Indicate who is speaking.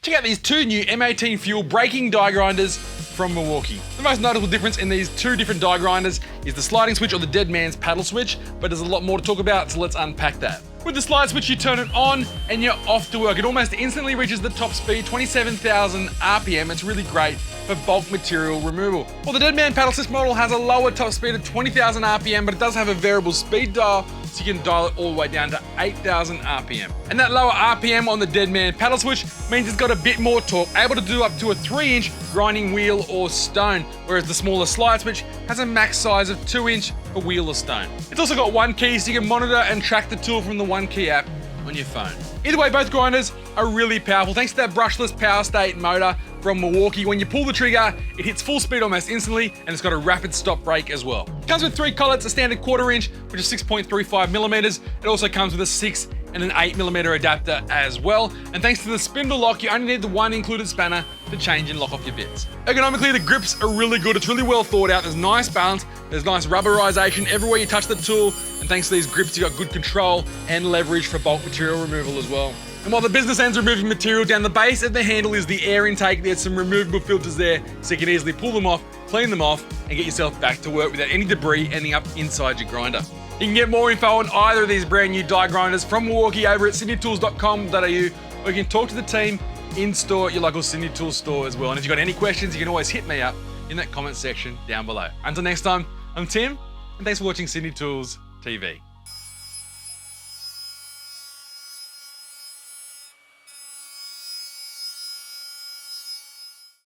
Speaker 1: Check out these two new M18 fuel braking die grinders from Milwaukee. The most notable difference in these two different die grinders is the sliding switch or the dead man's paddle switch, but there's a lot more to talk about, so let's unpack that. With the slide switch, you turn it on and you're off to work. It almost instantly reaches the top speed, 27,000 RPM. It's really great for bulk material removal. Well, the Deadman Paddle Assist model has a lower top speed of 20,000 RPM, but it does have a variable speed dial, so you can dial it all the way down to 8,000 RPM. And that lower RPM on the Deadman Paddle Switch means it's got a bit more torque, able to do up to a 3-inch grinding wheel or stone, whereas the smaller slide switch has a max size of 2-inch for wheel or stone. It's also got one key, so you can monitor and track the tool from the One Key app on your phone. Either way, both grinders are really powerful thanks to that brushless power state motor from Milwaukee. When you pull the trigger, it hits full speed almost instantly, and it's got a rapid stop brake as well. It comes with 3 collets, a standard 1/4 inch, which is 6.35 millimeters. It also comes with a 6 and an 8 millimeter adapter as well. And thanks to the spindle lock, you only need the one included spanner to change and lock off your bits. Ergonomically, the grips are really good. It's really well thought out. There's nice balance. There's nice rubberization everywhere you touch the tool. And thanks to these grips, you got good control and leverage for bulk material removal as well. And while the business end's removing material, down the base of the handle is the air intake. There's some removable filters there, so you can easily pull them off, clean them off, and get yourself back to work without any debris ending up inside your grinder. You can get more info on either of these brand new die grinders from Milwaukee over at sydneytools.com.au, or you can talk to the team in store at your local Sydney Tools store as well. And if you've got any questions, you can always hit me up in that comment section down below. Until next time, I'm Tim, and thanks for watching Sydney Tools TV.